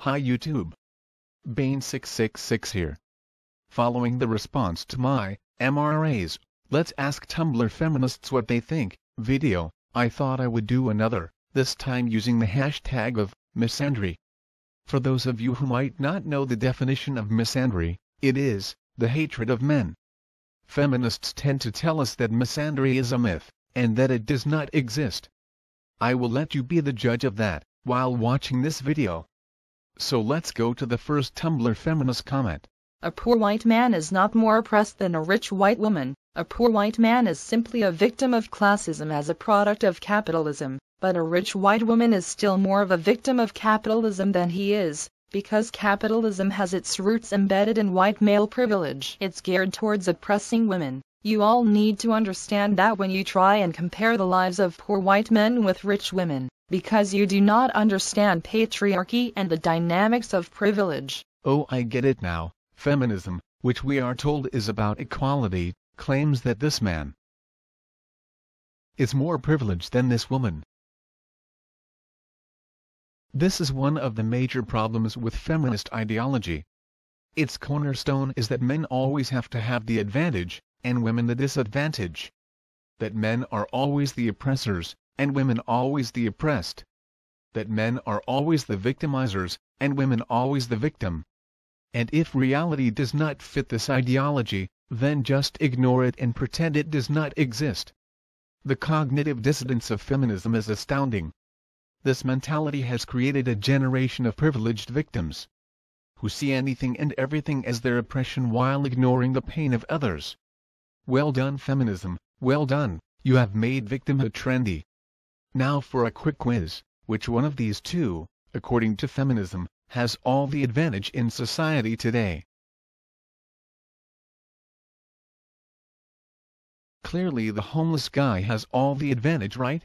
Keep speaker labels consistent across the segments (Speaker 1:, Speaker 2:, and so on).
Speaker 1: Hi YouTube. Bane666 here. Following the response to my MRA's "Let's Ask Tumblr Feminists What They Think" video, I thought I would do another, this time using the hashtag of misandry. For those of you who might not know the definition of misandry, it is the hatred of men. Feminists tend to tell us that misandry is a myth, and that it does not exist. I will let you be the judge of that while watching this video. So let's go to the first Tumblr feminist comment.
Speaker 2: A poor white man is not more oppressed than a rich white woman. A poor white man is simply a victim of classism as a product of capitalism, but a rich white woman is still more of a victim of capitalism than he is, because capitalism has its roots embedded in white male privilege. It's geared towards oppressing women. You all need to understand that when you try and compare the lives of poor white men with rich women, because you do not understand patriarchy and the dynamics of privilege.
Speaker 1: Oh, I get it now. Feminism, which we are told is about equality, claims that this man is more privileged than this woman. This is one of the major problems with feminist ideology. Its cornerstone is that men always have to have the advantage, and women the disadvantage. That men are always the oppressors, and women always the oppressed. That men are always the victimizers, and women always the victim. And if reality does not fit this ideology, then just ignore it and pretend it does not exist. The cognitive dissonance of feminism is astounding. This mentality has created a generation of privileged victims, who see anything and everything as their oppression while ignoring the pain of others. Well done feminism, well done, you have made victimhood trendy. Now for a quick quiz, which one of these two, according to feminism, has all the advantage in society today? Clearly the homeless guy has all the advantage, right?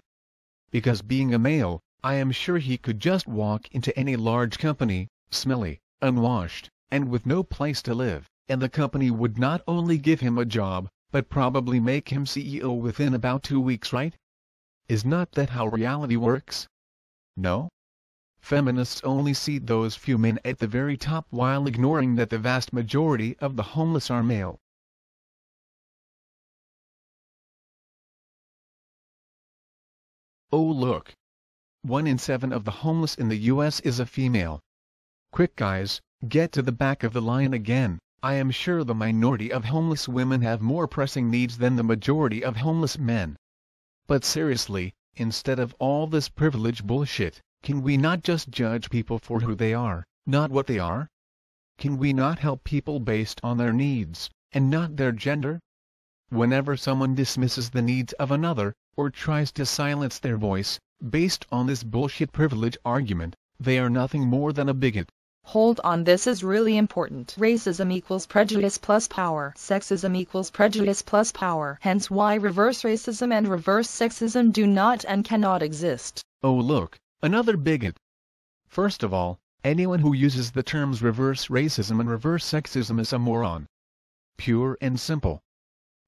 Speaker 1: Because being a male, I am sure he could just walk into any large company, smelly, unwashed, and with no place to live, and the company would not only give him a job, but probably make him CEO within about 2 weeks, right? Is not that how reality works? No? Feminists only see those few men at the very top while ignoring that the vast majority of the homeless are male. Oh look! 1 in 7 of the homeless in the US is a female. Quick guys, get to the back of the line again. I am sure the minority of homeless women have more pressing needs than the majority of homeless men. But seriously, instead of all this privilege bullshit, can we not just judge people for who they are, not what they are? Can we not help people based on their needs, and not their gender? Whenever someone dismisses the needs of another, or tries to silence their voice, based on this bullshit privilege argument, they are nothing more than a bigot.
Speaker 2: Hold on, this is really important. Racism equals prejudice plus power. Sexism equals prejudice plus power. Hence why reverse racism and reverse sexism do not and cannot exist.
Speaker 1: Oh look, another bigot. First of all, anyone who uses the terms reverse racism and reverse sexism is a moron. Pure and simple.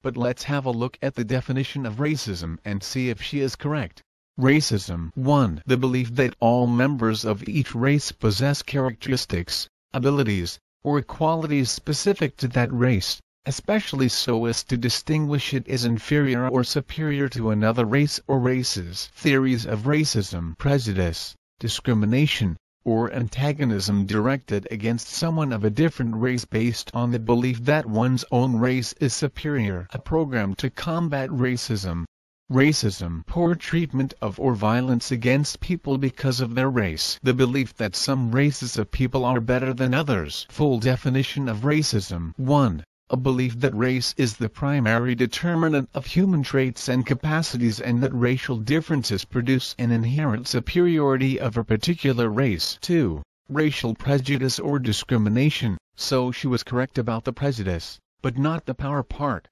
Speaker 1: But let's have a look at the definition of racism and see if she is correct. Racism 1. The belief that all members of each race possess characteristics, abilities, or qualities specific to that race, especially so as to distinguish it as inferior or superior to another race or races. Theories of racism, prejudice, discrimination, or antagonism directed against someone of a different race based on the belief that one's own race is superior. A program to combat racism. Racism, poor treatment of or violence against people because of their race. The belief that some races of people are better than others. Full definition of racism. 1. A belief that race is the primary determinant of human traits and capacities and that racial differences produce an inherent superiority of a particular race. 2. Racial prejudice or discrimination. So she was correct about the prejudice, but not the power part.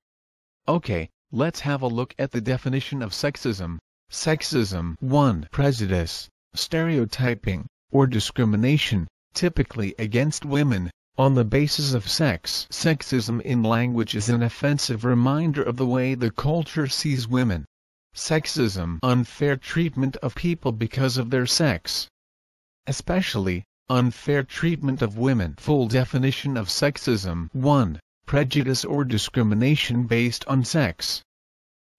Speaker 1: Okay. Let's have a look at the definition of sexism. Sexism 1. Prejudice, stereotyping, or discrimination, typically against women, on the basis of sex. Sexism in language is an offensive reminder of the way the culture sees women. Sexism, unfair treatment of people because of their sex. Especially, Unfair treatment of women. Full definition of sexism. 1. Prejudice or discrimination based on sex.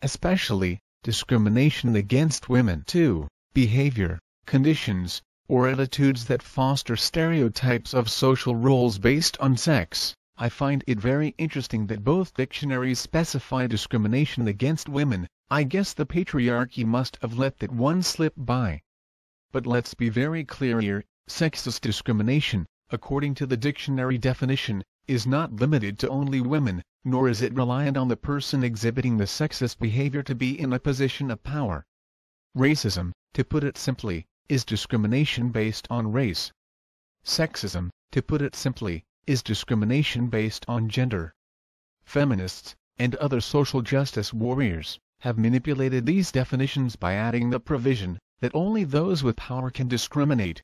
Speaker 1: Especially, discrimination against women. 2. Behavior, conditions, or attitudes that foster stereotypes of social roles based on sex. I find it very interesting that both dictionaries specify discrimination against women. I guess the patriarchy must have let that one slip by. But let's be very clear here, sexist discrimination, according to the dictionary definition, is not limited to only women, nor is it reliant on the person exhibiting the sexist behavior to be in a position of power. Racism, to put it simply, is discrimination based on race. Sexism, to put it simply, is discrimination based on gender. Feminists, and other social justice warriors, have manipulated these definitions by adding the provision that only those with power can discriminate.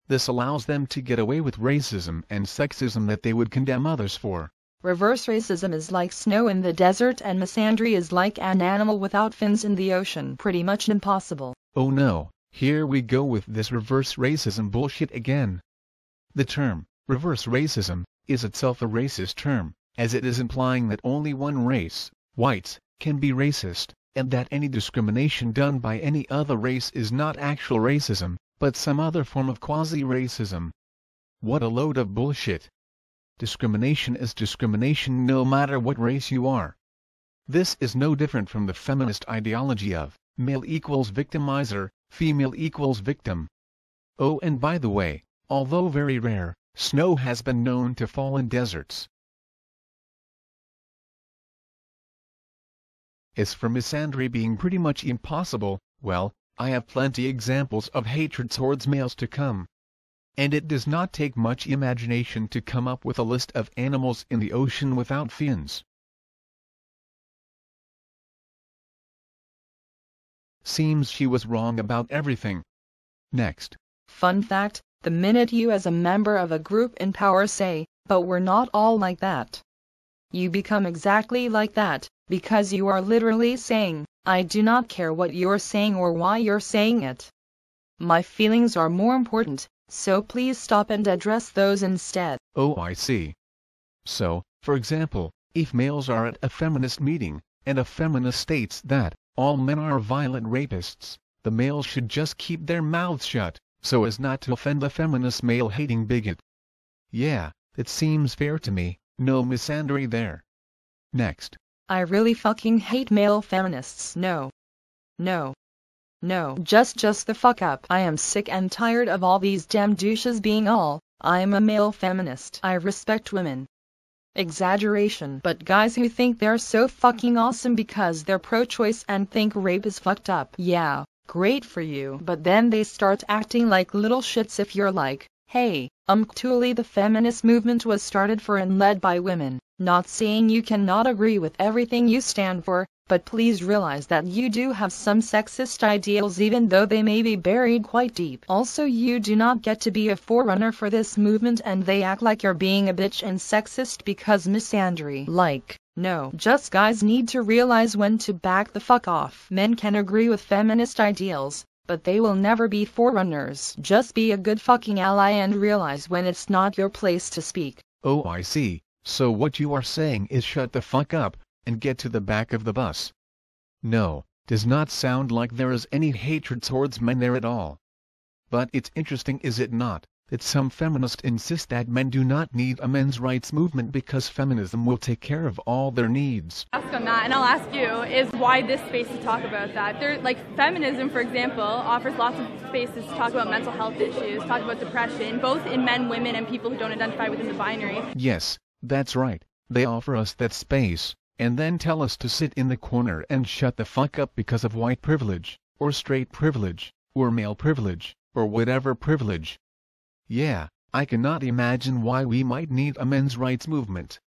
Speaker 1: This allows them to get away with racism and sexism that they would condemn others for.
Speaker 2: Reverse racism is like snow in the desert and misandry is like an animal without fins in the ocean. Pretty much impossible.
Speaker 1: Oh no, here we go with this reverse racism bullshit again. The term, reverse racism, is itself a racist term, as it is implying that only one race, whites, can be racist, and that any discrimination done by any other race is not actual racism, but some other form of quasi-racism. What a load of bullshit. Discrimination is discrimination no matter what race you are. This is no different from the feminist ideology of male equals victimizer, female equals victim. Oh, and by the way, although very rare, snow has been known to fall in deserts. As for misandry being pretty much impossible, well, I have plenty examples of hatred towards males to come. And it does not take much imagination to come up with a list of animals in the ocean without fins. Seems she was wrong about everything. Next.
Speaker 2: Fun fact, the minute you as a member of a group in power say, but we're not all like that, you become exactly like that, because you are literally saying, I do not care what you're saying or why you're saying it. My feelings are more important, so please stop and address those instead.
Speaker 1: Oh, I see. So, for example, if males are at a feminist meeting, and a feminist states that all men are violent rapists, the males should just keep their mouths shut, so as not to offend the feminist male-hating bigot. Yeah, it seems fair to me, no misandry there. Next.
Speaker 2: I really fucking hate male feminists. No. No. No. Just the fuck up. I am sick and tired of all these damn douches being all, I'm a male feminist. I respect women. Exaggeration. But guys who think they're so fucking awesome because they're pro-choice and think rape is fucked up. Yeah, great for you. But then they start acting like little shits if you're like, hey, truly the feminist movement was started for and led by women. Not saying you cannot agree with everything you stand for, but please realize that you do have some sexist ideals even though they may be buried quite deep. Also, you do not get to be a forerunner for this movement and they act like you're being a bitch and sexist because misandry. Like, no. Just guys need to realize when to back the fuck off. Men can agree with feminist ideals, but they will never be forerunners. Just be a good fucking ally and realize when it's not your place to speak.
Speaker 1: Oh, I see. So what you are saying is shut the fuck up, and get to the back of the bus. No, does not sound like there is any hatred towards men there at all. But it's interesting, is it not, that some feminists insist that men do not need a men's rights movement because feminism will take care of all their needs.
Speaker 3: Ask on that, and I'll ask you, is why this space to talk about that? Like feminism, for example, offers lots of spaces to talk about mental health issues, talk about depression, both in men, women, and people who don't identify within the binary.
Speaker 1: Yes, that's right. They offer us that space, and then tell us to sit in the corner and shut the fuck up because of white privilege, or straight privilege, or male privilege, or whatever privilege. Yeah, I cannot imagine why we might need a men's rights movement.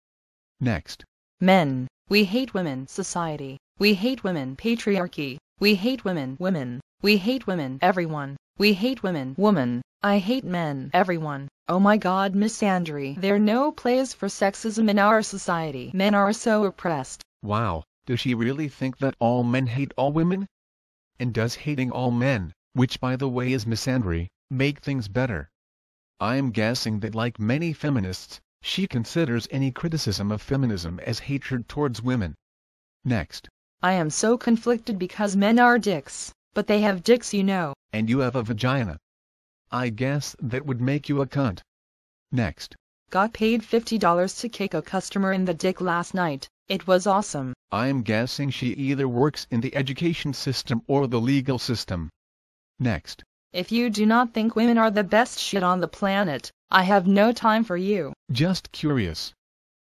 Speaker 1: Next.
Speaker 2: Men, we hate women. Society, we hate women. Patriarchy, we hate women. Women, we hate women. Everyone, we hate women. Woman, I hate men. Everyone. Oh my god, misandry. There are no place for sexism in our society. Men are so oppressed.
Speaker 1: Wow, does she really think that all men hate all women? And does hating all men, which by the way is misandry, make things better? I'm guessing that like many feminists, she considers any criticism of feminism as hatred towards women. Next.
Speaker 2: I am so conflicted because men are dicks, but they have dicks, you know.
Speaker 1: And you have a vagina. I guess that would make you a cunt. Next.
Speaker 2: Got paid $50 to kick a customer in the dick last night. It was awesome.
Speaker 1: I'm guessing she either works in the education system or the legal system. Next.
Speaker 2: If you do not think women are the best shit on the planet, I have no time for you.
Speaker 1: Just curious.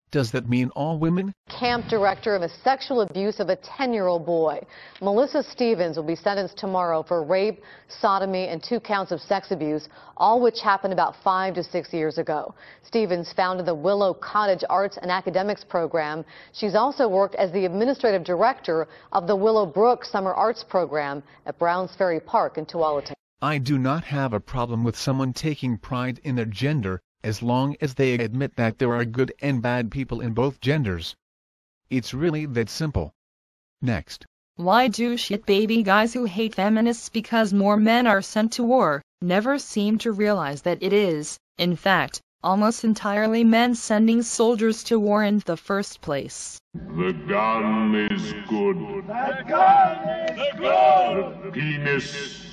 Speaker 1: Does that mean all women?
Speaker 4: Camp director of a sexual abuse of a 10-year-old boy. Melissa Stevens will be sentenced tomorrow for rape, sodomy, and 2 counts of sex abuse, all which happened about 5 to 6 years ago. Stevens founded the Willow Cottage Arts and Academics program. She's also worked as the administrative director of the Willow Brook Summer Arts program at Browns Ferry Park in Tualatin.
Speaker 1: I do not have a problem with someone taking pride in their gender, as long as they admit that there are good and bad people in both genders. It's really that simple. Next.
Speaker 2: Why do shit baby guys who hate feminists because more men are sent to war never seem to realize that it is, in fact, almost entirely men sending soldiers to war in the first place?
Speaker 5: The gun is good. The gun is good. The penis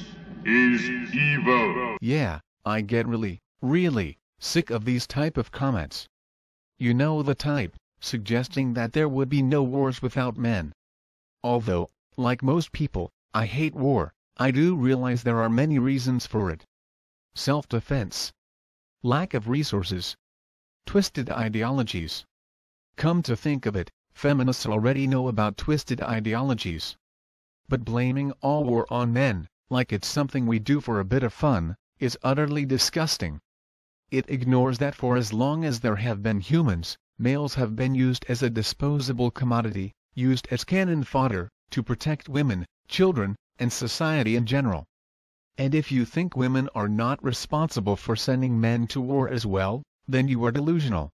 Speaker 5: is evil.
Speaker 1: Yeah, I get really sick of these type of comments. You know the type, suggesting that there would be no wars without men. Although, like most people, I hate war, I do realize there are many reasons for it. Self-defense. Lack of resources. Twisted ideologies. Come to think of it, feminists already know about twisted ideologies. But blaming all war on men, like it's something we do for a bit of fun, is utterly disgusting. It ignores that for as long as there have been humans, males have been used as a disposable commodity, used as cannon fodder, to protect women, children, and society in general. And if you think women are not responsible for sending men to war as well, then you are delusional.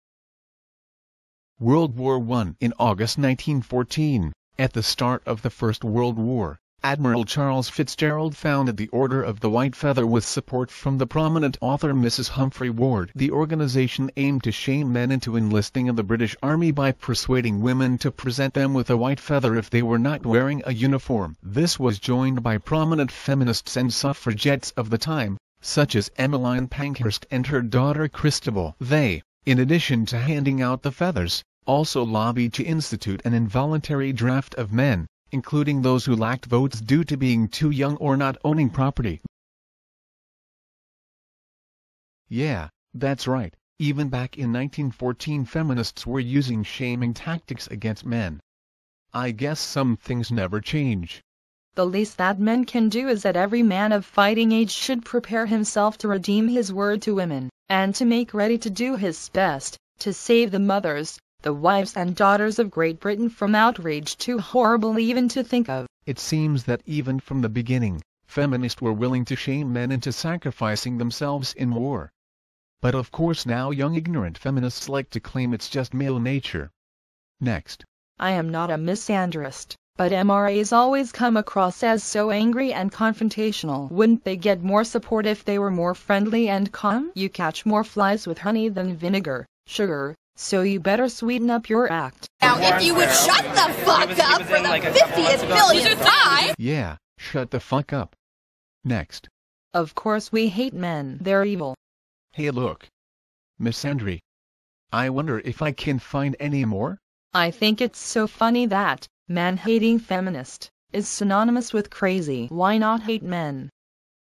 Speaker 1: World War I. In August 1914, at the start of the First World War, Admiral Charles Fitzgerald founded the Order of the White Feather with support from the prominent author Mrs. Humphrey Ward. The organization aimed to shame men into enlisting in the British Army by persuading women to present them with a white feather if they were not wearing a uniform. This was joined by prominent feminists and suffragettes of the time, such as Emmeline Pankhurst and her daughter Christabel. They, in addition to handing out the feathers, also lobbied to institute an involuntary draft of men, including those who lacked votes due to being too young or not owning property. Yeah, that's right, even back in 1914 feminists were using shaming tactics against men. I guess some things never change.
Speaker 2: The least that men can do is that every man of fighting age should prepare himself to redeem his word to women, and to make ready to do his best, to save the mothers, the wives and daughters of Great Britain from outrage too horrible even to think of.
Speaker 1: It seems that even from the beginning, feminists were willing to shame men into sacrificing themselves in war. But of course now young ignorant feminists like to claim it's just male nature. Next.
Speaker 2: I am not a misandrist, but MRAs always come across as so angry and confrontational. Wouldn't they get more support if they were more friendly and calm? You catch more flies with honey than vinegar, sugar, so you better sweeten up your act.
Speaker 6: Now, if you would shut the fuck up for the 50th millionth time!
Speaker 1: Yeah, shut the fuck up. Next.
Speaker 2: Of course we hate men. They're evil.
Speaker 1: Hey look. Misandry. I wonder if I can find any more?
Speaker 2: I think it's so funny that man-hating feminist is synonymous with crazy. Why not hate men?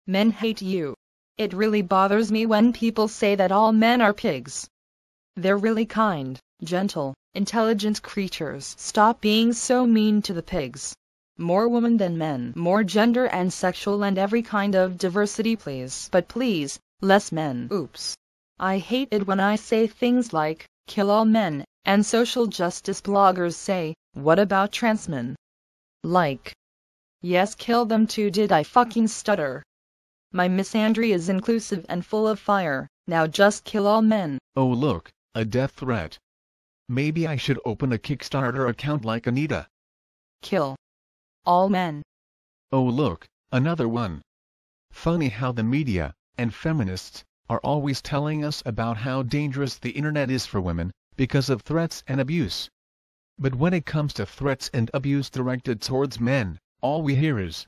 Speaker 2: Men hate you. It really bothers me when people say that all men are pigs. They're really kind, gentle, intelligent creatures. Stop being so mean to the pigs. More women than men, more gender and sexual and every kind of diversity please. But please, less men. Oops. I hate it when I say things like, kill all men, and social justice bloggers say, what about trans men? Like, yes, kill them too. Did I fucking stutter? My misandry is inclusive and full of fire. Now just kill all men.
Speaker 1: Oh look. A death threat. Maybe I should open a Kickstarter account like Anita.
Speaker 2: Kill all men.
Speaker 1: Oh look, another one. Funny how the media, and feminists, are always telling us about how dangerous the internet is for women, because of threats and abuse. But when it comes to threats and abuse directed towards men, all we hear is,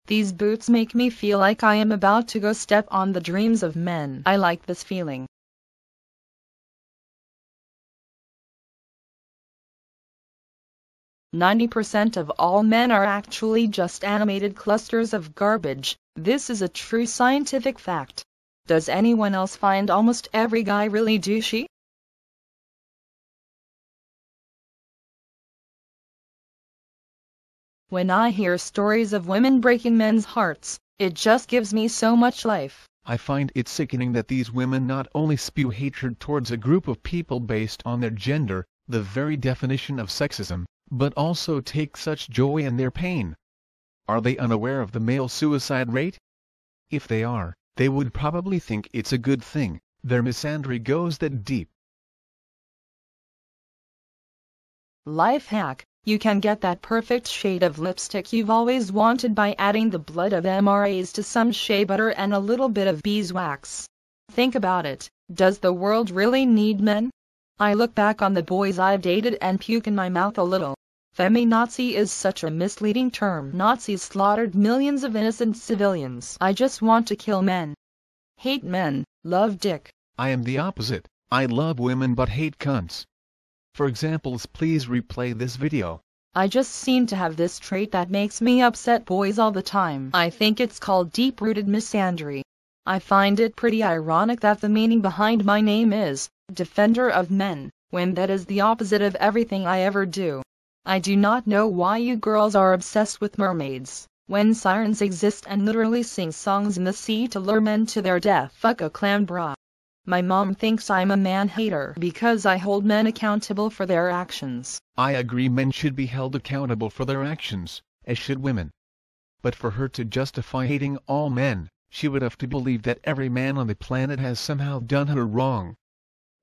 Speaker 2: "These boots make me feel like I am about to go step on the dreams of men." I like this feeling. "90% of all men are actually just animated clusters of garbage." This is a true scientific fact. Does anyone else find almost every guy really douchey? When I hear stories of women breaking men's hearts, it just gives me so much life.
Speaker 1: I find it sickening that these women not only spew hatred towards a group of people based on their gender, the very definition of sexism, but also take such joy in their pain. Are they unaware of the male suicide rate? If they are, they would probably think it's a good thing. Their misandry goes that deep.
Speaker 2: Life hack: you can get that perfect shade of lipstick you've always wanted by adding the blood of MRAs to some shea butter and a little bit of beeswax. Think about it. Does the world really need men? I look back on the boys I've dated and puke in my mouth a little. Feminazi is such a misleading term. Nazis slaughtered millions of innocent civilians. I just want to kill men. Hate men, love dick.
Speaker 1: I am the opposite. I love women but hate cunts. For examples, please replay this video.
Speaker 2: I just seem to have this trait that makes me upset boys all the time. I think it's called deep-rooted misandry. I find it pretty ironic that the meaning behind my name is Defender of Men, when that is the opposite of everything I ever do. I do not know why you girls are obsessed with mermaids, when sirens exist and literally sing songs in the sea to lure men to their death. Fuck a clam bra. My mom thinks I'm a man-hater because I hold men accountable for their actions.
Speaker 1: I agree, men should be held accountable for their actions, as should women. But for her to justify hating all men, she would have to believe that every man on the planet has somehow done her wrong.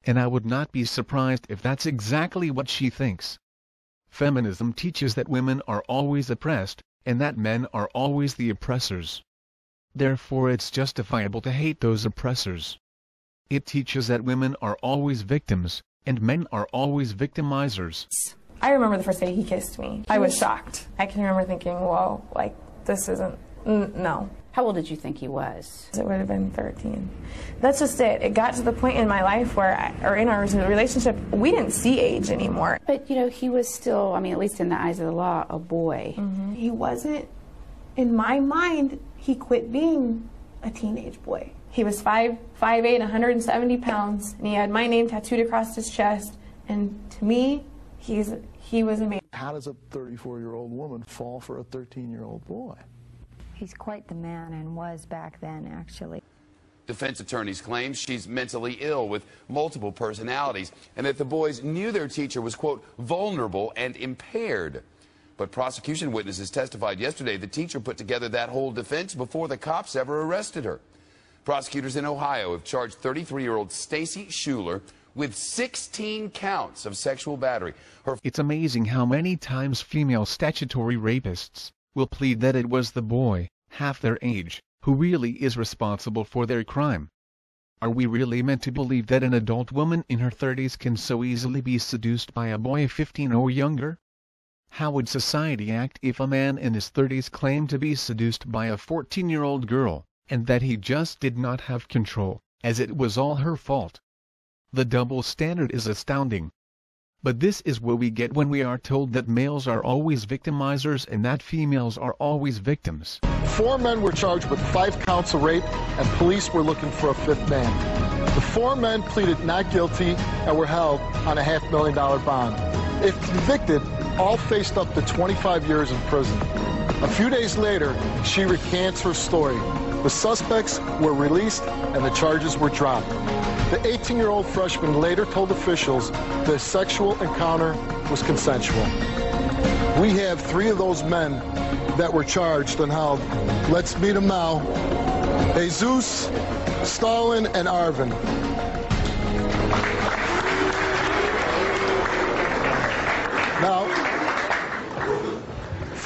Speaker 1: And I would not be surprised if that's exactly what she thinks. Feminism teaches that women are always oppressed, and that men are always the oppressors. Therefore it's justifiable to hate those oppressors. It teaches that women are always victims, and men are always victimizers.
Speaker 7: I remember the first day he kissed me. I was shocked. I can remember thinking, whoa, like, this isn't, no.
Speaker 8: How old did you think he was?
Speaker 7: It would have been 13. That's just it. It got to the point in my life where, or in our relationship, we didn't see age anymore.
Speaker 8: But, you know, he was still, I mean, at least in the eyes of the law, a boy.
Speaker 7: Mm-hmm. He wasn't, in my mind, he quit being a teenage boy. He was 5'8", 170 pounds, and he had my name tattooed across his chest, and to me, he was amazing.
Speaker 9: How does a 34-year-old woman fall for a 13-year-old boy?
Speaker 10: He's quite the man, and was back then, actually.
Speaker 11: Defense attorneys claim she's mentally ill with multiple personalities, and that the boys knew their teacher was, quote, vulnerable and impaired. But prosecution witnesses testified yesterday the teacher put together that whole defense before the cops ever arrested her. Prosecutors in Ohio have charged 33-year-old Stacy Schuler with 16 counts of sexual battery.
Speaker 1: It's amazing how many times female statutory rapists will plead that it was the boy, half their age, who really is responsible for their crime. Are we really meant to believe that an adult woman in her 30s can so easily be seduced by a boy 15 or younger? How would society act if a man in his 30s claimed to be seduced by a 14-year-old girl, and that he just did not have control, as it was all her fault? The double standard is astounding. But this is what we get when we are told that males are always victimizers and that females are always victims.
Speaker 9: 4 men were charged with 5 counts of rape, and police were looking for a 5th man. The 4 men pleaded not guilty and were held on a $500,000 bond. If convicted, all faced up to 25 years in prison. A few days later, she recants her story. The suspects were released and the charges were dropped. The 18-year-old freshman later told officials the sexual encounter was consensual. We have 3 of those men that were charged and held. Let's meet them now. Jesus, Stalin, and Arvin. Now,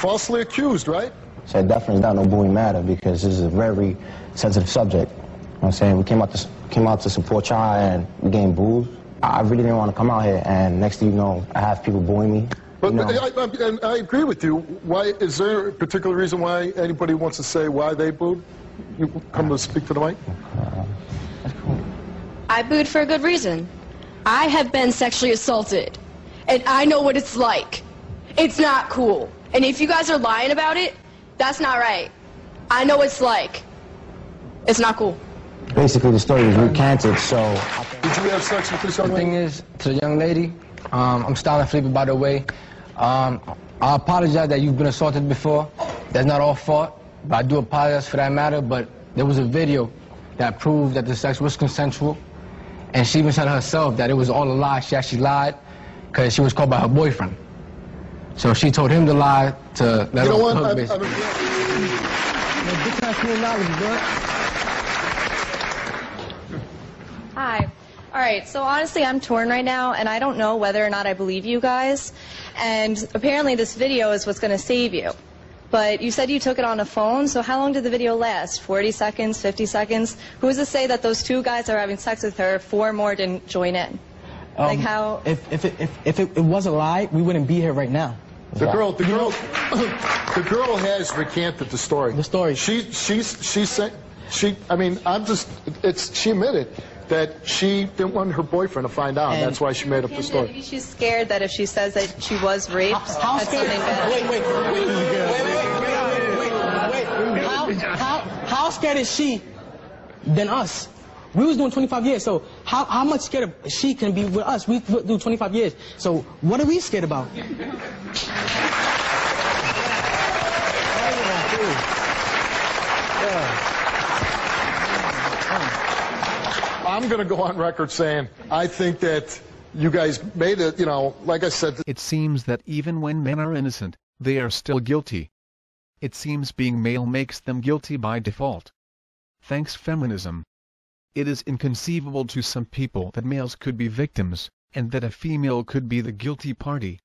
Speaker 9: falsely accused, right?
Speaker 12: So it definitely not no bullying matter because this is a very sensitive subject. You know what I'm saying? We came out to support y'all and we getting booed. I really didn't want to come out here, and next thing you know, I have people booing me.
Speaker 9: But and I agree with you. Why is there a particular reason why anybody wants to say why they booed? You come to speak to the mic.
Speaker 13: I booed for a good reason. I have been sexually assaulted, and I know what it's like. It's not cool. And if you guys are lying about it, that's not right. I know what it's like. It's not cool.
Speaker 12: Basically, the story was recanted, so...
Speaker 9: Did you have sex with this young lady?
Speaker 14: The thing is, to the young lady, I'm styling Felipe, by the way. I apologize that you've been assaulted before. That's not all fault, but I do apologize for that matter. But there was a video that proved that the sex was consensual, and she even said herself that it was all a lie. She actually lied because she was called by her boyfriend. So she told him to lie to let her hook, basically.
Speaker 15: Hi. All right, so honestly, I'm torn right now, and I don't know whether or not I believe you guys. And apparently this video is what's going to save you. But you said you took it on a phone, so how long did the video last? 40 seconds, 50 seconds? Who's to say that those two guys that were having sex with her, 4 more didn't join in? Like how...
Speaker 14: If it was a lie, we wouldn't be here right now.
Speaker 9: The girl has recanted the story.
Speaker 14: The story.
Speaker 9: She admitted that she didn't want her boyfriend to find out. That's why she made up the story.
Speaker 15: Maybe she's scared that if she says that she was raped, that's something bad.
Speaker 14: Wait. How scared is she than us? We was doing 25 years, so how much scared of she can be with us? We do 25 years, so what are we scared about?
Speaker 9: I'm going to go on record saying I think that you guys made it, like I said.
Speaker 1: It seems that even when men are innocent, they are still guilty. It seems being male makes them guilty by default. Thanks feminism. It is inconceivable to some people that males could be victims, and that a female could be the guilty party.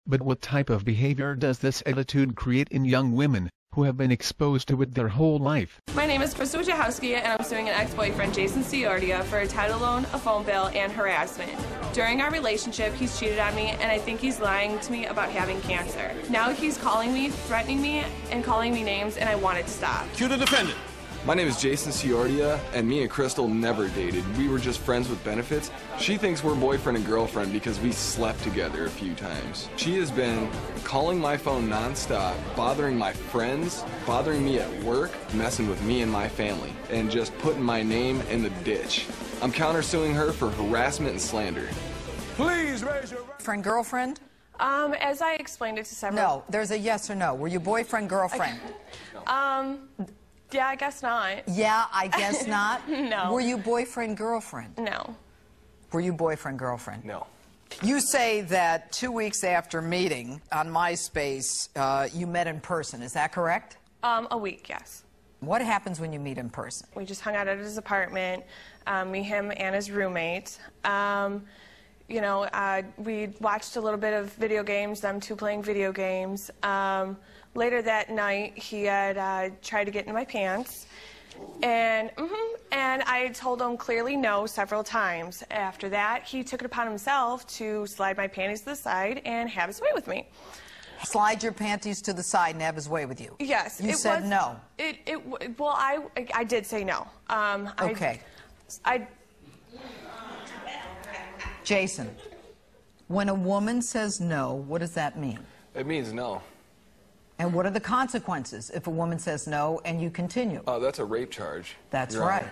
Speaker 1: But what type of behavior does this attitude create in young women, who have been exposed to it their whole life?
Speaker 16: My name is Crystal Wojciechowski, and I'm suing an ex-boyfriend, Jason Ciordia, for a title loan, a phone bill, and harassment. During our relationship, he's cheated on me, and I think he's lying to me about having cancer. Now he's calling me, threatening me, and calling me names, and I want it to stop.
Speaker 17: Cue the defendant. My name is Jason Ciordia, and me and Crystal never dated. We were just friends with benefits. She thinks we're boyfriend and girlfriend because we slept together a few times. She has been calling my phone nonstop, bothering my friends, bothering me at work, messing with me and my family, and just putting my name in the ditch. I'm countersuing her for harassment and slander.
Speaker 18: Please raise your boyfriend, girlfriend?
Speaker 16: As I explained it to several...
Speaker 18: No, there's a yes or no. Were you boyfriend, girlfriend?
Speaker 16: Yeah, I guess not.
Speaker 18: Yeah, I guess not?
Speaker 16: No.
Speaker 18: Were you boyfriend, girlfriend?
Speaker 16: No.
Speaker 18: Were you boyfriend, girlfriend?
Speaker 17: No.
Speaker 18: You say that 2 weeks after meeting on MySpace, you met in person. Is that correct?
Speaker 16: A week, yes.
Speaker 18: What happens when you meet in person?
Speaker 16: We just hung out at his apartment, me, him, and his roommate. We watched a little bit of video games, them two playing video games. Later that night, he had tried to get into my pants, and I told him clearly no several times. After that, he took it upon himself to slide my panties to the side and have his way with me.
Speaker 18: Slide your panties to the side and have his way with you?
Speaker 16: Yes.
Speaker 18: You said no.
Speaker 16: Well, I did say no.
Speaker 18: Okay. Jason, when a woman says no, what does that mean?
Speaker 17: It means no.
Speaker 18: And what are the consequences if a woman says no and you continue?
Speaker 17: That's a rape charge.
Speaker 18: That's right.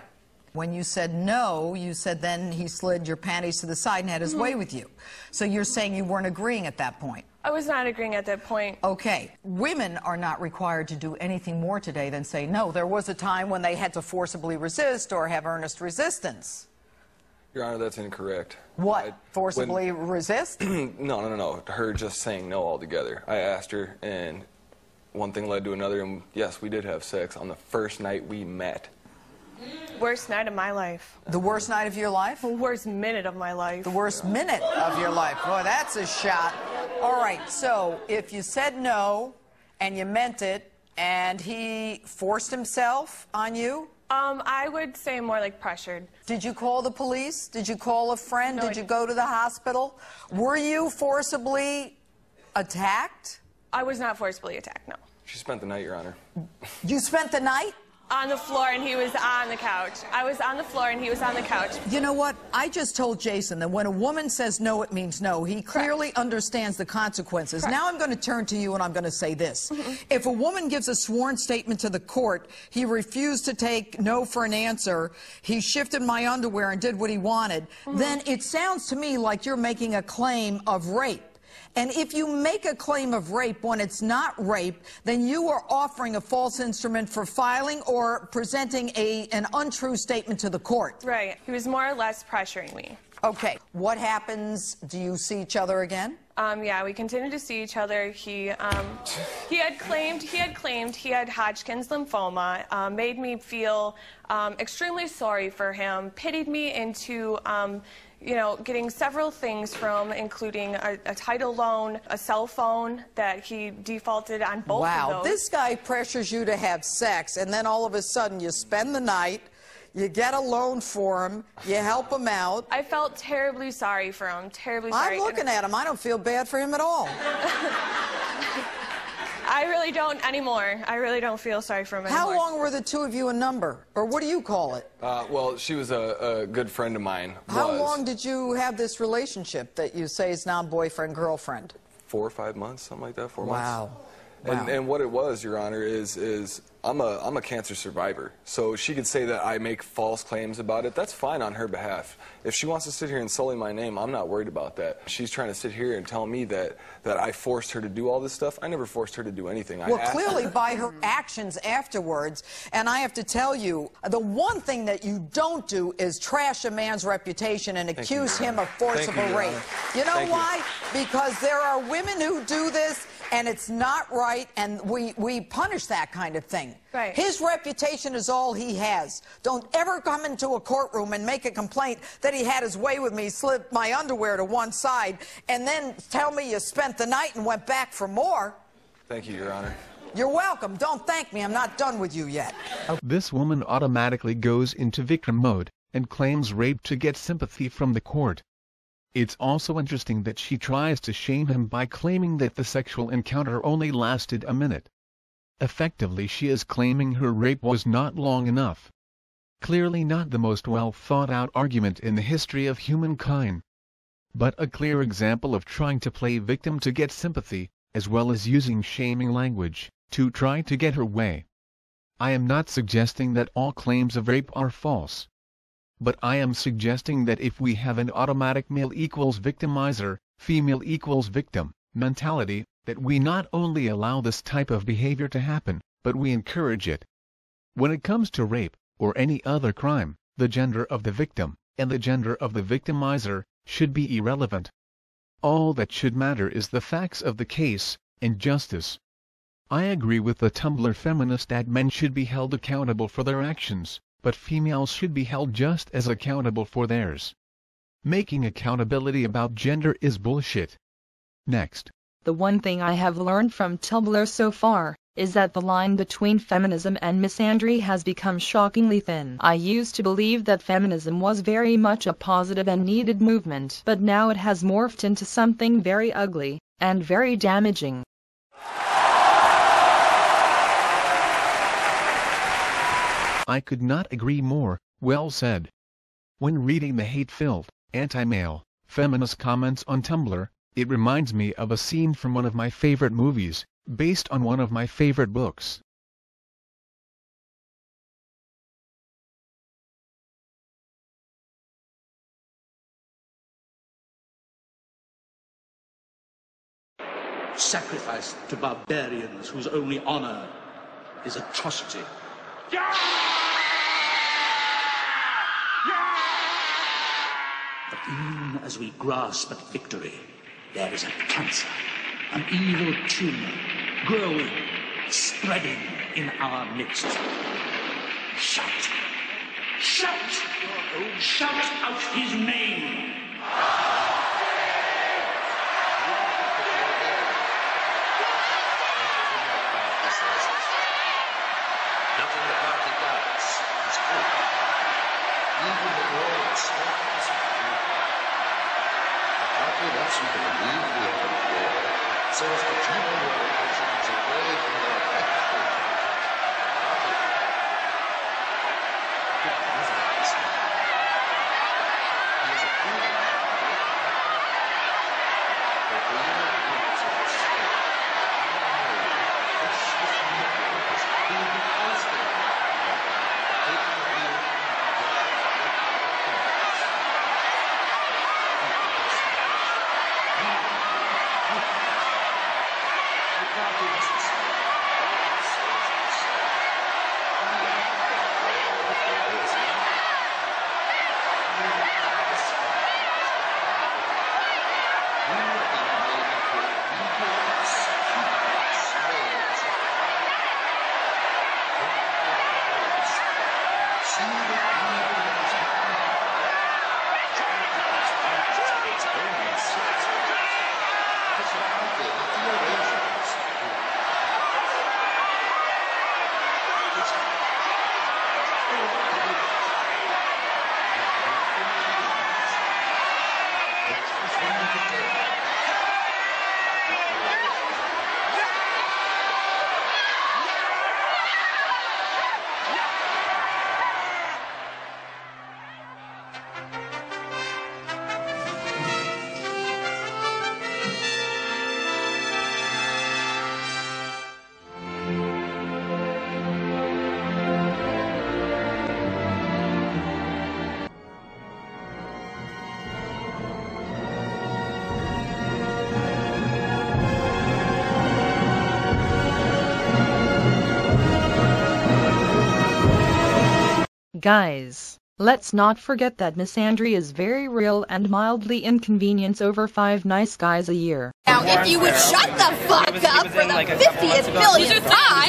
Speaker 18: When you said no, you said then he slid your panties to the side and had his way with you. So you're saying you weren't agreeing at that point?
Speaker 16: I was not agreeing at that point.
Speaker 18: Okay. Women are not required to do anything more today than say no. There was a time when they had to forcibly resist or have earnest resistance.
Speaker 17: Your Honor, that's incorrect.
Speaker 18: What? Forcibly resist?
Speaker 17: No. Her just saying no altogether. I asked her, and one thing led to another, and yes, we did have sex on the first night we met.
Speaker 16: Worst night of my life.
Speaker 18: The worst night of your life?
Speaker 16: The worst minute of my life.
Speaker 18: The worst minute of your life. Boy, that's a shot. All right, so if you said no and you meant it, and he forced himself on you?
Speaker 16: I would say more like pressured.
Speaker 18: Did you call the police? Did you call a friend?
Speaker 16: No,
Speaker 18: Did you go to the hospital? Were you forcibly attacked?
Speaker 16: I was not forcibly attacked, no.
Speaker 17: She spent the night, Your Honor.
Speaker 18: You spent the night?
Speaker 16: On the floor, and he was on the couch. I was on the floor, and he was on the couch.
Speaker 18: You know what? I just told Jason that when a woman says no, it means no. He clearly understands the consequences. Now I'm going to turn to you, and I'm going to say this. If a woman gives a sworn statement to the court, he refused to take no for an answer, he shifted my underwear and did what he wanted, then it sounds to me like you're making a claim of rape. And if you make a claim of rape when it's not rape, then you are offering a false instrument for filing or presenting an untrue statement to the court.
Speaker 16: Right. He was more or less pressuring me.
Speaker 18: Okay. What happens? Do you see each other again?
Speaker 16: Yeah, we continued to see each other. He had claimed he had Hodgkin's lymphoma, made me feel extremely sorry for him, pitied me into you know, getting several things from, including a title loan, a cell phone that he defaulted on both of those.
Speaker 18: Wow, this guy pressures you to have sex, and then all of a sudden you spend the night, you get a loan for him, you help him out.
Speaker 16: I felt terribly sorry for him, terribly sorry.
Speaker 18: I'm looking at him. I don't feel bad for him at all.
Speaker 16: I really don't anymore. I really don't feel sorry for him anymore.
Speaker 18: How long were the two of you a number? Or what do you call it?
Speaker 17: Well, she was a good friend of mine.
Speaker 18: How long did you have this relationship that you say is now boyfriend, girlfriend?
Speaker 17: 4 or 5 months, something like that, 4 months.
Speaker 18: Wow.
Speaker 17: And what it was, Your Honor, is I'm a cancer survivor. So she could say that I make false claims about it. That's fine on her behalf. If she wants to sit here and sully my name, I'm not worried about that. She's trying to sit here and tell me that I forced her to do all this stuff. I never forced her to do anything.
Speaker 18: Well, clearly by her actions afterwards, and I have to tell you, the one thing that you don't do is trash a man's reputation and accuse him of forcible rape. You know why? Because there are women who do this, and it's not right, and we punish that kind of thing.
Speaker 16: Right.
Speaker 18: His reputation is all he has. Don't ever come into a courtroom and make a complaint that he had his way with me, slipped my underwear to one side, and then tell me you spent the night and went back for more.
Speaker 17: Thank you, Your Honor.
Speaker 18: You're welcome. Don't thank me. I'm not done with you yet.
Speaker 1: This woman automatically goes into victim mode and claims rape to get sympathy from the court. It's also interesting that she tries to shame him by claiming that the sexual encounter only lasted a minute. Effectively, she is claiming her rape was not long enough. Clearly not the most well-thought-out argument in the history of humankind, but a clear example of trying to play victim to get sympathy, as well as using shaming language to try to get her way. I am not suggesting that all claims of rape are false. But I am suggesting that if we have an automatic male equals victimizer, female equals victim mentality, that we not only allow this type of behavior to happen, but we encourage it. When it comes to rape, or any other crime, the gender of the victim, and the gender of the victimizer, should be irrelevant. All that should matter is the facts of the case, and justice. I agree with the Tumblr feminist that men should be held accountable for their actions, but females should be held just as accountable for theirs. Making accountability about gender is bullshit. Next.
Speaker 2: The one thing I have learned from Tumblr so far is that the line between feminism and misandry has become shockingly thin. I used to believe that feminism was very much a positive and needed movement, but now it has morphed into something very ugly and very damaging.
Speaker 1: I could not agree more. Well said. When reading the hate-filled, anti-male, feminist comments on Tumblr, it reminds me of a scene from one of my favorite movies, based on one of my favorite books.
Speaker 19: Sacrificed to barbarians whose only honor is atrocity. But even as we grasp at victory, there is a cancer, an evil tumor, growing, spreading in our midst. Shout! Shout! Shout out his name! perhaps you can leave the open floor so as to channel your actions away from their effective
Speaker 2: Guys, let's not forget that misandry is very real and mildly inconvenience over 5 nice guys a year.
Speaker 6: Now, if you would shut the fuck up for the 50th millionth time.